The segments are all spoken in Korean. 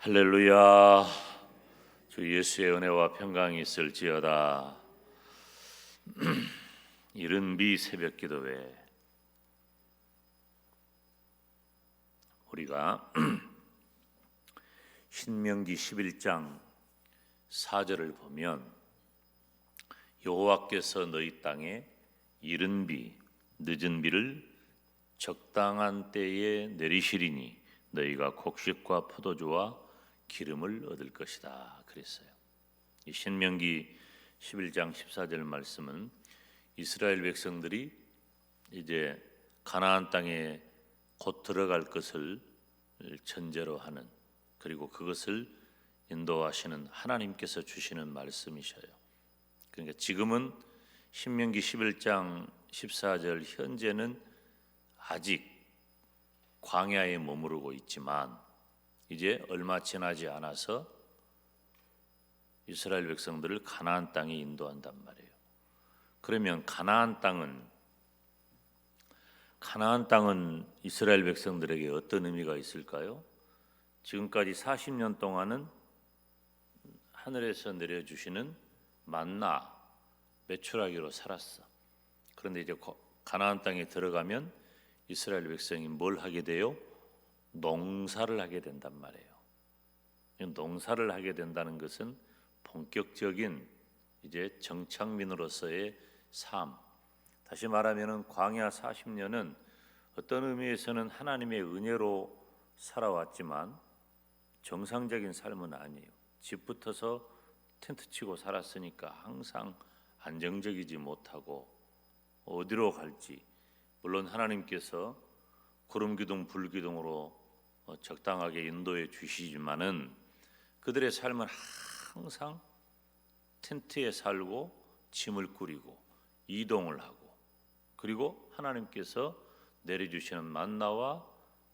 할렐루야. 주 예수의 은혜와 평강이 있을지어다. 이른비 새벽기도회 우리가 신명기 11장 4절을 보면 여호와께서 너희 땅에 이른 비 늦은 비를 적당한 때에 내리시리니 너희가 곡식과 포도주와 기름을 얻을 것이다 그랬어요. 이 신명기 11장 14절 말씀은 이스라엘 백성들이 이제 가나안 땅에 곧 들어갈 것을 전제로 하는, 그리고 그것을 인도하시는 하나님께서 주시는 말씀이셔요. 그러니까 지금은 신명기 11장 14절 현재는 아직 광야에 머무르고 있지만 이제 얼마 지나지 않아서 이스라엘 백성들을 가나안 땅에 인도한단 말이에요. 그러면 가나안 땅은 이스라엘 백성들에게 어떤 의미가 있을까요? 지금까지 40년 동안은 하늘에서 내려주시는 만나, 메추라기로 살았어. 그런데 이제 가나안 땅에 들어가면 이스라엘 백성이 뭘 하게 돼요? 농사를 하게 된단 말이에요. 농사를 하게 된다는 것은 본격적인 이제 정착민으로서의 삶. 다시 말하면은 광야 40년은 어떤 의미에서는 하나님의 은혜로 살아왔지만 정상적인 삶은 아니에요. 집 붙어서 텐트 치고 살았으니까 항상 안정적이지 못하고 어디로 갈지, 물론 하나님께서 구름 기둥 불 기둥으로 적당하게 인도해 주시지만은 그들의 삶은 항상 텐트에 살고 짐을 꾸리고 이동을 하고, 그리고 하나님께서 내려주시는 만나와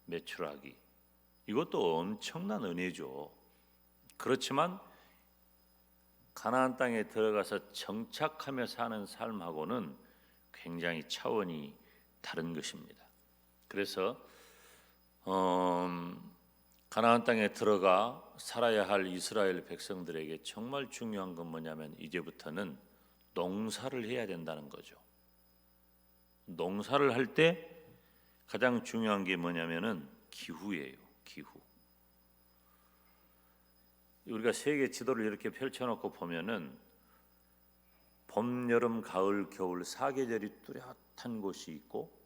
메추라기, 이것도 엄청난 은혜죠. 그렇지만 가나안 땅에 들어가서 정착하며 사는 삶하고는 굉장히 차원이 다른 것입니다. 그래서 가나안 땅에 들어가 살아야 할 이스라엘 백성들에게 정말 중요한 건 뭐냐면 이제부터는 농사를 해야 된다는 거죠. 농사를 할 때 가장 중요한 게 뭐냐면은 기후예요. 기후. 우리가 세계 지도를 이렇게 펼쳐놓고 보면은 봄, 여름, 가을, 겨울 사계절이 뚜렷한 곳이 있고,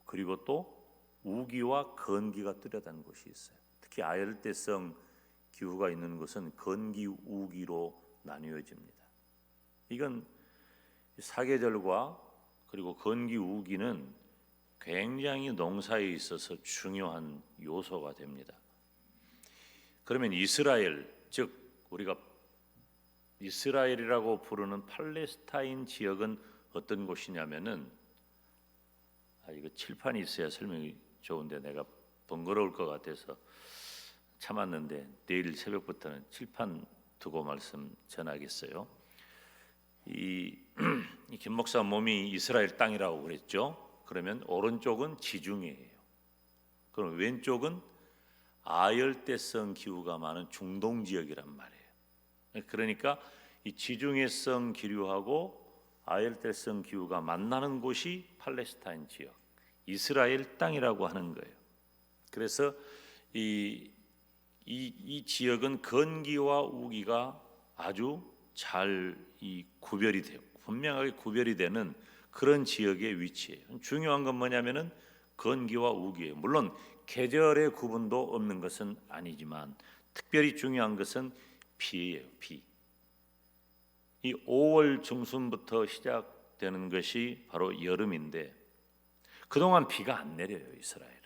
그리고 또 우기와 건기가 뚜렷한 곳이 있어요. 특히 아열대성 기후가 있는 곳은 건기, 우기로 나뉘어집니다. 이건 사계절과 그리고 건기, 우기는 굉장히 농사에 있어서 중요한 요소가 됩니다. 그러면 이스라엘, 즉 우리가 이스라엘이라고 부르는 팔레스타인 지역은 어떤 곳이냐면은, 이거 칠판이 있어야 설명이 좋은데 내가 번거로울 것 같아서 참았는데 내일 새벽부터는 칠판 두고 말씀 전하겠어요. 이 김 목사 몸이 이스라엘 땅이라고 그랬죠. 그러면 오른쪽은 지중해예요. 그럼 왼쪽은 아열대성 기후가 많은 중동 지역이란 말이에요. 그러니까 이 지중해성 기류하고 아열대성 기후가 만나는 곳이 팔레스타인 지역, 이스라엘 땅이라고 하는 거예요. 그래서 이 지역은 건기와 우기가 아주 잘 구별이 돼요. 분명하게 구별이 되는 그런 지역의 위치예요. 중요한 건 뭐냐면은 건기와 우기예요. 물론 계절의 구분도 없는 것은 아니지만 특별히 중요한 것은 비예요. 비. 이 5월 중순부터 시작되는 것이 바로 여름인데 그동안 비가 안 내려요. 이스라엘은.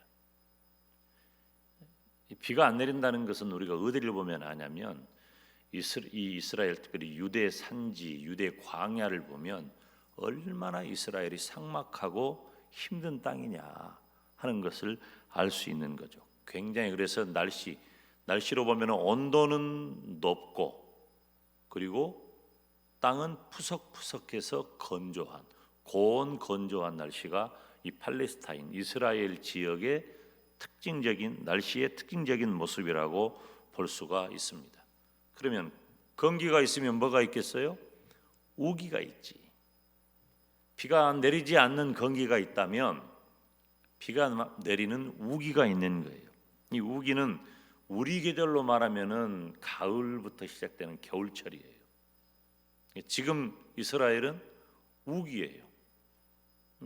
비가 안 내린다는 것은 우리가 어디를 보면 아냐면 이 이스라엘, 특별히 유대 산지, 유대 광야를 보면 얼마나 이스라엘이 삭막하고 힘든 땅이냐 하는 것을 알 수 있는 거죠. 굉장히, 그래서 날씨로 보면 온도는 높고 그리고 땅은 푸석푸석해서 건조한, 고온 건조한 날씨가 이 팔레스타인, 이스라엘 지역의 특징적인 날씨의 특징적인 모습이라고 볼 수가 있습니다. 그러면 건기가 있으면 뭐가 있겠어요? 우기가 있지. 비가 내리지 않는 건기가 있다면 비가 내리는 우기가 있는 거예요. 이 우기는 우리 계절로 말하면은 가을부터 시작되는 겨울철이에요. 지금 이스라엘은 우기예요.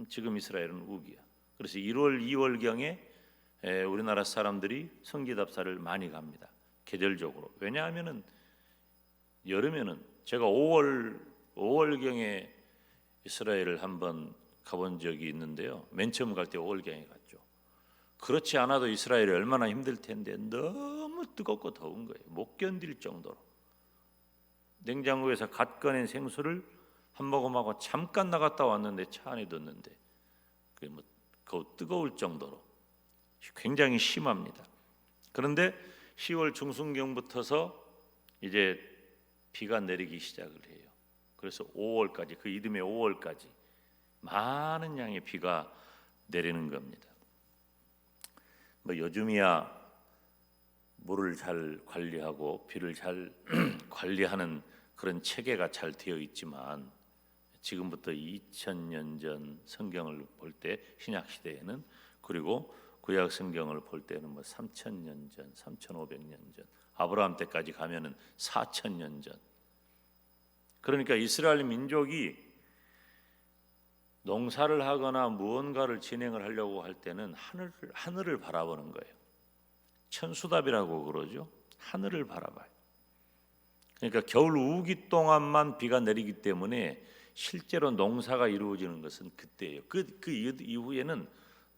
지금 이스라엘은 우기야. 그래서 1월, 2월경에 우리나라 사람들이 성지답사를 많이 갑니다. 계절적으로. 왜냐하면은 여름에는 제가 5월경에 이스라엘을 한번 가본 적이 있는데요. 맨 처음 갈 때 5월경에 갔죠. 그렇지 않아도 이스라엘이 얼마나 힘들 텐데 너무 뜨겁고 더운 거예요. 못 견딜 정도로. 냉장고에서 갓 꺼낸 생수를 한 모금하고 잠깐 나갔다 왔는데 차 안에 뒀는데 그 뜨거울 정도로 굉장히 심합니다. 그런데 10월 중순경부터서 이제 비가 내리기 시작을 해요. 그래서 5월까지, 그 이듬해 5월까지 많은 양의 비가 내리는 겁니다. 요즘이야 물을 잘 관리하고 비를 잘 관리하는 그런 체계가 잘 되어 있지만 지금부터 2000년 전 성경을 볼 때 신약 시대에는, 그리고 구약 성경을 볼 때는 3000년 전, 3500년 전, 아브라함 때까지 가면은 4000년 전. 그러니까 이스라엘 민족이 농사를 하거나 무언가를 진행을 하려고 할 때는 하늘을 바라보는 거예요. 천수답이라고 그러죠. 하늘을 바라봐요. 그러니까 겨울 우기 동안만 비가 내리기 때문에 실제로 농사가 이루어지는 것은 그때예요. 그 이후에는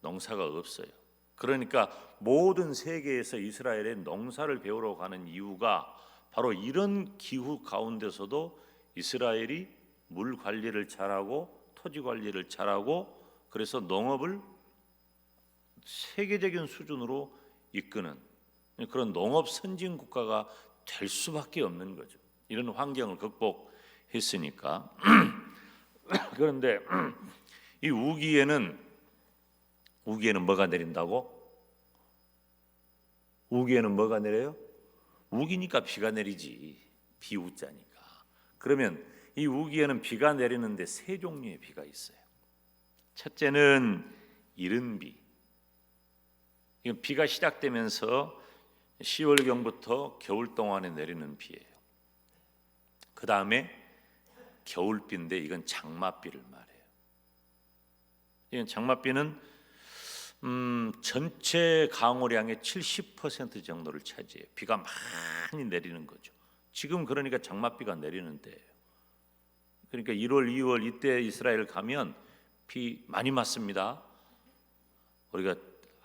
농사가 없어요. 그러니까 모든 세계에서 이스라엘의 농사를 배우러 가는 이유가 바로 이런 기후 가운데서도 이스라엘이 물 관리를 잘하고 토지 관리를 잘하고 그래서 농업을 세계적인 수준으로 이끄는 그런 농업 선진 국가가 될 수밖에 없는 거죠. 이런 환경을 극복했으니까. 그런데 이 우기에는 뭐가 내린다고? 우기에는 뭐가 내려요? 우기니까 비가 내리지. 비우자니까. 그러면 이 우기에는 비가 내리는데 세 종류의 비가 있어요. 첫째는 이른 비. 이건 비가 시작되면서 10월경부터 겨울 동안에 내리는 비예요. 그 다음에 겨울비인데 이건 장맛비를 말해요. 이건 장맛비는 전체 강우량의 70% 정도를 차지해요. 비가 많이 내리는 거죠. 지금 그러니까 장맛비가 내리는 때예요. 그러니까 1월, 2월 이때 이스라엘 가면 비 많이 맞습니다. 우리가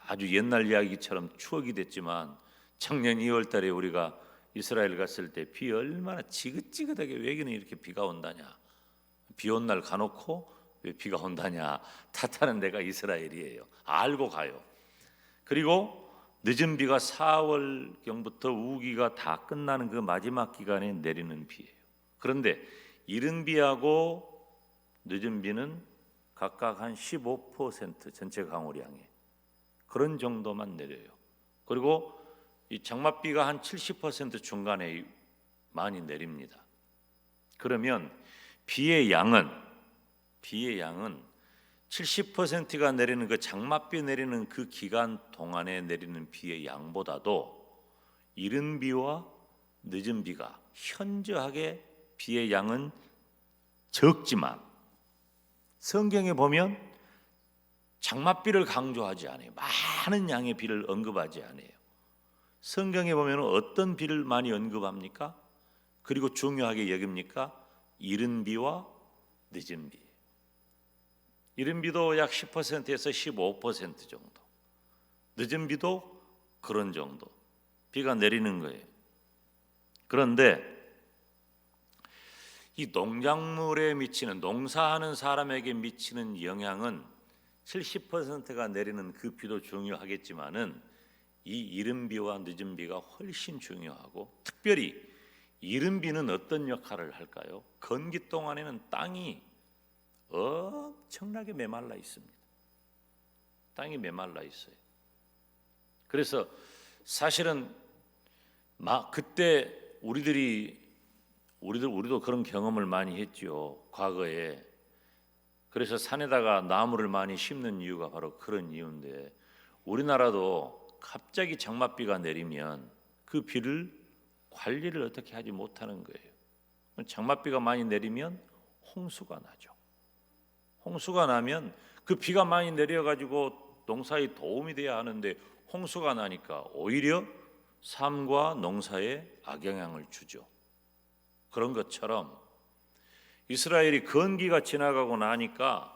아주 옛날 이야기처럼 추억이 됐지만 작년 2월 달에 우리가 이스라엘 갔을 때 비 얼마나 지긋지긋하게, 왜기는 이렇게 비가 온다냐, 비 온 날 가놓고 왜 비가 온다냐 탓하는 데가 이스라엘이에요. 알고 가요. 그리고 늦은 비가 4월경부터 우기가 다 끝나는 그 마지막 기간에 내리는 비예요. 그런데 이른 비하고 늦은 비는 각각 한 15% 전체 강우량에 그런 정도만 내려요. 그리고 이 장맛비가 한 70% 중간에 많이 내립니다. 그러면 비의 양은 70%가 내리는 그 장맛비 내리는 그 기간 동안에 내리는 비의 양보다도 이른 비와 늦은 비가 현저하게 비의 양은 적지만 성경에 보면 장맛비를 강조하지 않아요. 많은 양의 비를 언급하지 않아요. 성경에 보면 어떤 비를 많이 언급합니까? 그리고 중요하게 여깁니까? 이른 비와 늦은 비. 이른 비도 약 10%에서 15% 정도, 늦은 비도 그런 정도 비가 내리는 거예요. 그런데 이 농작물에 미치는, 농사하는 사람에게 미치는 영향은 70%가 내리는 그 비도 중요하겠지만은 이 이른 비와 늦은 비가 훨씬 중요하고, 특별히 이른 비는 어떤 역할을 할까요? 건기 동안에는 땅이 엄청나게 메말라 있습니다. 땅이 메말라 있어요. 그래서 사실은 그때 우리도 그런 경험을 많이 했죠, 과거에. 그래서 산에다가 나무를 많이 심는 이유가 바로 그런 이유인데, 우리나라도 갑자기 장맛비가 내리면 그 비를 관리를 어떻게 하지 못하는 거예요. 장맛비가 많이 내리면 홍수가 나죠. 홍수가 나면 그 비가 많이 내려가지고 농사에 도움이 돼야 하는데 홍수가 나니까 오히려 삶과 농사에 악영향을 주죠. 그런 것처럼 이스라엘이 건기가 지나가고 나니까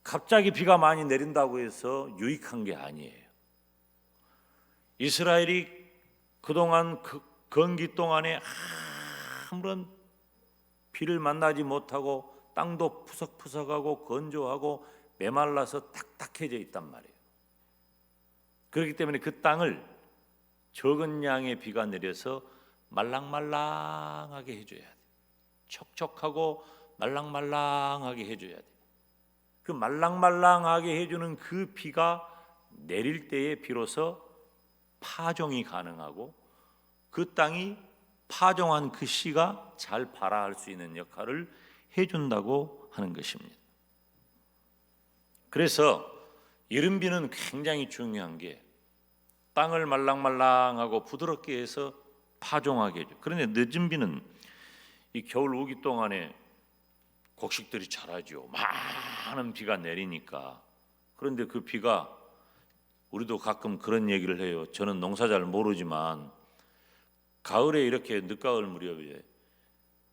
갑자기 비가 많이 내린다고 해서 유익한 게 아니에요. 이스라엘이 그동안 건기 동안에 아무런 비를 만나지 못하고 땅도 푸석푸석하고 건조하고 메말라서 딱딱해져 있단 말이에요. 그렇기 때문에 그 땅을 적은 양의 비가 내려서 말랑말랑하게 해줘야 돼. 촉촉하고 말랑말랑하게 해줘야 돼. 그 말랑말랑하게 해주는 그 비가 내릴 때에 비로소 파종이 가능하고 그 땅이 파종한 그 씨가 잘 발아할 수 있는 역할을 해준다고 하는 것입니다. 그래서 여름비는 굉장히 중요한 게 땅을 말랑말랑하고 부드럽게 해서 파종하게 해줘. 그런데 늦은 비는 이 겨울 우기 동안에 곡식들이 자라죠. 많은 비가 내리니까. 그런데 그 비가, 우리도 가끔 그런 얘기를 해요. 저는 농사 잘 모르지만 가을에 이렇게 늦가을 무렵에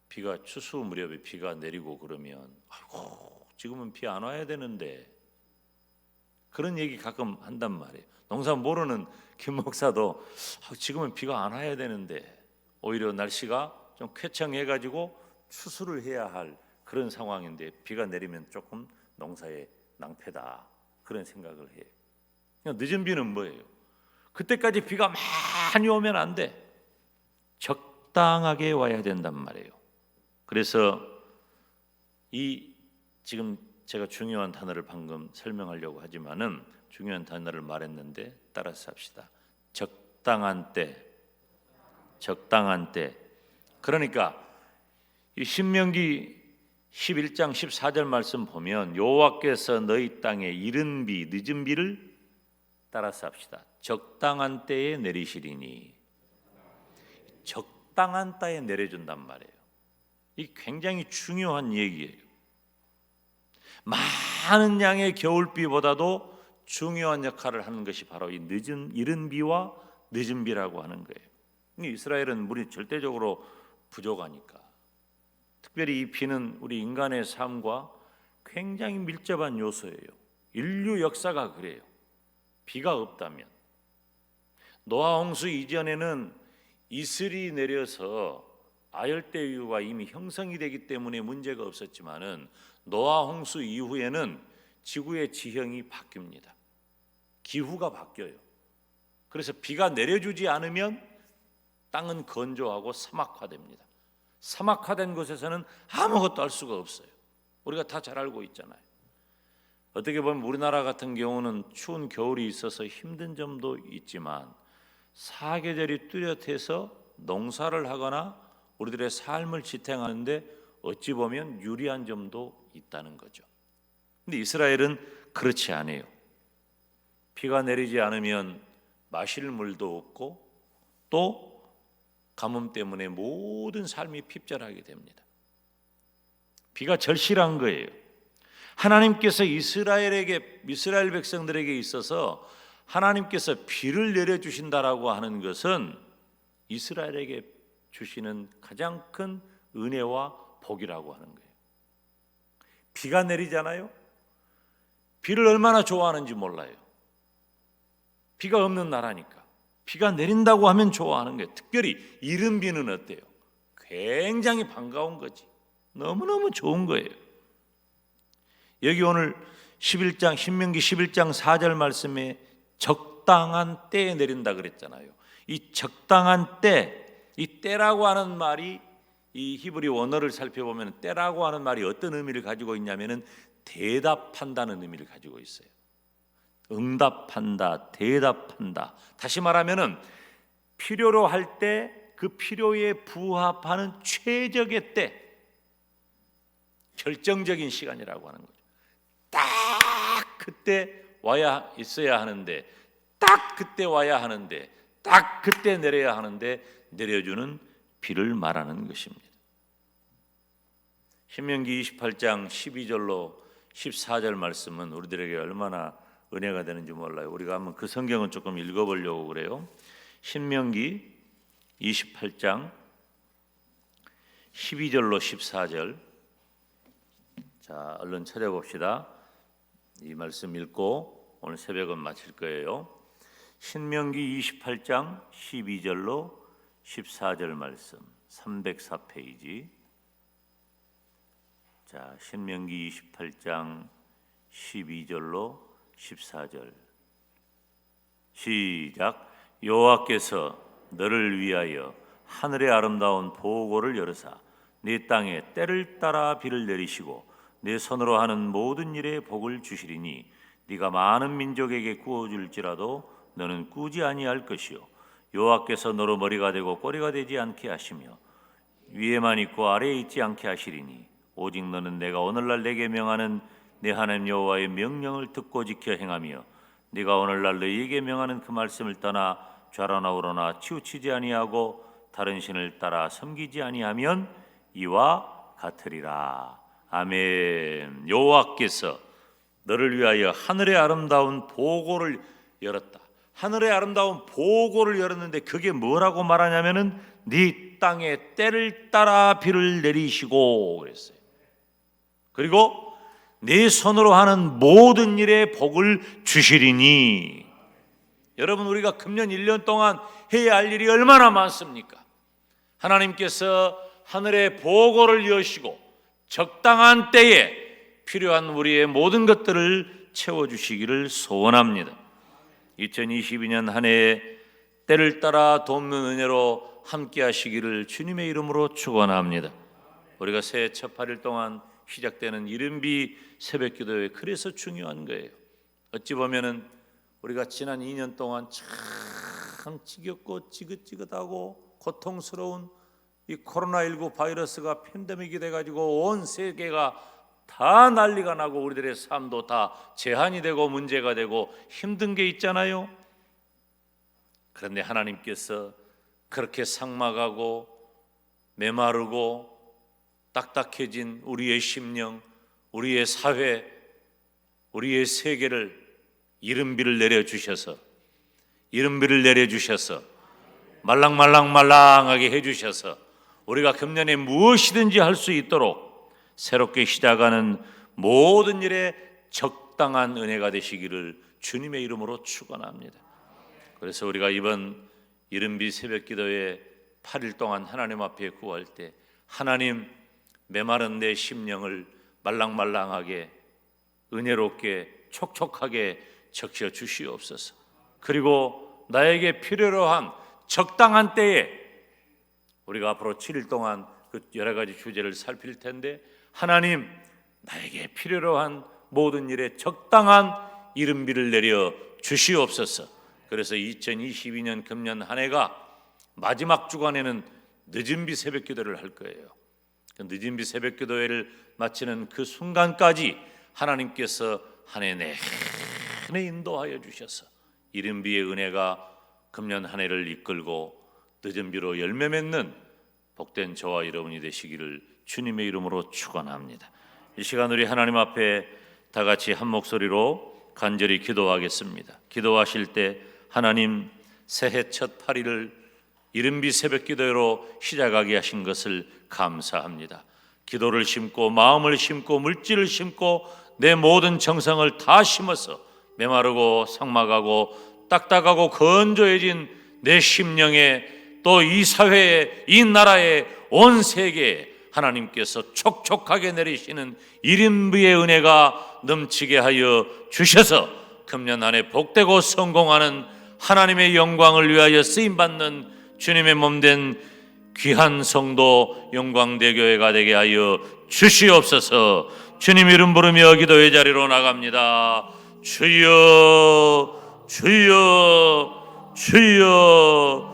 비가, 추수 무렵에 비가 내리고 그러면 아이고 지금은 비 안 와야 되는데, 그런 얘기 가끔 한단 말이에요. 농사 모르는 김 목사도 지금은 비가 안 와야 되는데 오히려 날씨가 좀 쾌청해가지고 추수를 해야 할 그런 상황인데 비가 내리면 조금 농사에 낭패다, 그런 생각을 해요. 늦은 비는 뭐예요? 그때까지 비가 많이 오면 안 돼. 적당하게 와야 된단 말이에요. 그래서 지금 제가 중요한 단어를 방금 설명하려고 하지만은 중요한 단어를 말했는데 따라서 합시다. 적당한 때, 적당한 때. 그러니까 이 신명기 11장 14절 말씀 보면 여호와께서 너희 땅에 이른 비, 늦은 비를 따라서 합시다. 적당한 때에 내리시리니. 적당한 때에 내려준단 말이에요. 이 굉장히 중요한 얘기예요. 많은 양의 겨울비보다도 중요한 역할을 하는 것이 바로 이 이른 비와 늦은 비라고 하는 거예요. 이스라엘은 물이 절대적으로 부족하니까, 특별히 이 비는 우리 인간의 삶과 굉장히 밀접한 요소예요. 인류 역사가 그래요. 비가 없다면, 노아 홍수 이전에는 이슬이 내려서 아열대유가 이미 형성이 되기 때문에 문제가 없었지만은 노아 홍수 이후에는 지구의 지형이 바뀝니다. 기후가 바뀌어요. 그래서 비가 내려주지 않으면 땅은 건조하고 사막화됩니다. 사막화된 곳에서는 아무것도 할 수가 없어요. 우리가 다 잘 알고 있잖아요. 어떻게 보면 우리나라 같은 경우는 추운 겨울이 있어서 힘든 점도 있지만 사계절이 뚜렷해서 농사를 하거나 우리들의 삶을 지탱하는데 어찌 보면 유리한 점도 있다는 거죠. 근데 이스라엘은 그렇지 않아요. 비가 내리지 않으면 마실 물도 없고 또 가뭄 때문에 모든 삶이 핍절하게 됩니다. 비가 절실한 거예요. 하나님께서 이스라엘 백성들에게 있어서 하나님께서 비를 내려주신다라고 하는 것은 이스라엘에게 주시는 가장 큰 은혜와 복이라고 하는 거예요. 비가 내리잖아요. 비를 얼마나 좋아하는지 몰라요. 비가 없는 나라니까. 비가 내린다고 하면 좋아하는 거예요. 특별히 이른 비는 어때요? 굉장히 반가운 거지. 너무너무 좋은 거예요. 여기 오늘 신명기 11장 4절 말씀에 적당한 때에 내린다 그랬잖아요. 이 적당한 때, 이 때라고 하는 말이 이 히브리 원어를 살펴보면 때라고 하는 말이 어떤 의미를 가지고 있냐면은 대답한다는 의미를 가지고 있어요. 응답한다, 대답한다. 다시 말하면은 필요로 할 때 그 필요에 부합하는 최적의 때, 결정적인 시간이라고 하는 거죠. 딱 그때 와야 있어야 하는데, 딱 그때 와야 하는데, 딱 그때 내려야 하는데 내려주는 비를 말하는 것입니다. 신명기 28장 12절로 14절 말씀은 우리들에게 얼마나 은혜가 되는지 몰라요. 우리가 한번 그 성경은 조금 읽어보려고 그래요. 신명기 28장 12절로 14절. 자, 얼른 찾아봅시다. 이 말씀 읽고 오늘 새벽은 마칠 거예요. 신명기 28장 12절로 14절 말씀, 304페이지. 자, 신명기 28장 12절로 14절. 시작. 여호와께서 너를 위하여 하늘의 아름다운 보고를 열으사 네 땅에 때를 따라 비를 내리시고 내 손으로 하는 모든 일에 복을 주시리니 네가 많은 민족에게 구워줄지라도 너는 꾸지 아니할 것이요 여호와께서 너로 머리가 되고 꼬리가 되지 않게 하시며 위에만 있고 아래에 있지 않게 하시리니 오직 너는 내가 오늘날 내게 명하는 내 하나님 여호와의 명령을 듣고 지켜 행하며 네가 오늘날 너희에게 명하는 그 말씀을 떠나 좌로나 우로나 치우치지 아니하고 다른 신을 따라 섬기지 아니하면 이와 같으리라. 아멘. 여호와께서 너를 위하여 하늘의 아름다운 보고를 열었다. 하늘의 아름다운 보고를 열었는데 그게 뭐라고 말하냐면은 네 땅에 때를 따라 비를 내리시고 그랬어요. 그리고 네 손으로 하는 모든 일에 복을 주시리니. 여러분, 우리가 금년 1년 동안 해야 할 일이 얼마나 많습니까? 하나님께서 하늘의 보고를 여시고 적당한 때에 필요한 우리의 모든 것들을 채워주시기를 소원합니다. 2022년 한 해에 때를 따라 돕는 은혜로 함께 하시기를 주님의 이름으로 축원합니다. 우리가 새해 첫 8일 동안 시작되는 이른비 새벽기도회 그래서 중요한 거예요. 어찌 보면은 우리가 지난 2년 동안 참 지겹고 지긋지긋하고 고통스러운 이 코로나19 바이러스가 팬데믹이 돼가지고 온 세계가 다 난리가 나고 우리들의 삶도 다 제한이 되고 문제가 되고 힘든 게 있잖아요. 그런데 하나님께서 그렇게 삭막하고 메마르고 딱딱해진 우리의 심령, 우리의 사회, 우리의 세계를 이른비를 내려주셔서 말랑말랑하게 해주셔서 우리가 금년에 무엇이든지 할 수 있도록 새롭게 시작하는 모든 일에 적당한 은혜가 되시기를 주님의 이름으로 축원합니다. 그래서 우리가 이번 이른비 새벽기도회 8일 동안 하나님 앞에 구할 때 하나님, 메마른 내 심령을 말랑말랑하게 은혜롭게 촉촉하게 적셔 주시옵소서. 그리고 나에게 필요로 한 적당한 때에 우리가 앞으로 7일 동안 그 여러 가지 주제를 살필 텐데 하나님, 나에게 필요로 한 모든 일에 적당한 이른비를 내려 주시옵소서. 그래서 2022년 금년 한 해가 마지막 주간에는 늦은비 새벽기도를 할 거예요. 늦은비 새벽기도회를 마치는 그 순간까지 하나님께서 한 해 내내 인도하여 주셔서 이른비의 은혜가 금년 한 해를 이끌고 늦은비로 열매 맺는 복된 저와 여러분이 되시기를 주님의 이름으로 축원합니다. 이 시간 우리 하나님 앞에 다 같이 한 목소리로 간절히 기도하겠습니다. 기도하실 때 하나님, 새해 첫 8일을 이른비 새벽기도회로 시작하게 하신 것을 감사합니다. 기도를 심고 마음을 심고 물질을 심고 내 모든 정성을 다 심어서 메마르고 삭막하고 딱딱하고 건조해진 내 심령에 또 이 사회에 이 나라에 온 세계에 하나님께서 촉촉하게 내리시는 이른비의 은혜가 넘치게 하여 주셔서 금년 한 해 복되고 성공하는 하나님의 영광을 위하여 쓰임받는 주님의 몸된 귀한 성도 영광대교회가 되게 하여 주시옵소서. 주님 이름 부르며 기도의 자리로 나갑니다. 주여 주여 주여